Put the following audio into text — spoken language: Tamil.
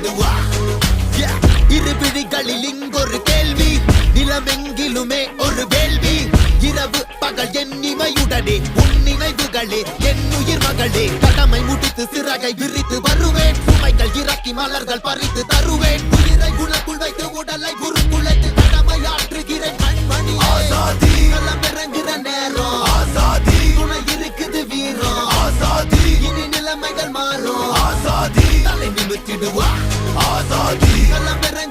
நிமித்திடுவா. இரு விழிகளில் இங்கொரு கேள்வி, நிலமெங்கிலுமே ஒரு வேள்வி. இரவு பகல் என் இமையுடனே உன் நினைவுகளே என் உயிர் மகளே. கடமை முடித்து சிறகை விரித்து வருவேன், சுமைகள் இறக்கி மலர்கள் பறித்து தருவேன். உயிரை உனக்குள் வைத்து உடலை குறுக்குழைத்து கடமையாற்றுகிறேன் கண்மணி. ஆசாதி களமிறங்குற நேரம், ஆசாதி துணை இருக்குது வீரம், ஆசாதி இனி நிலைமைகள் மாறும், ஆசாதி தலை நிமித்திடுவா, ஆசாதி களமிறங்க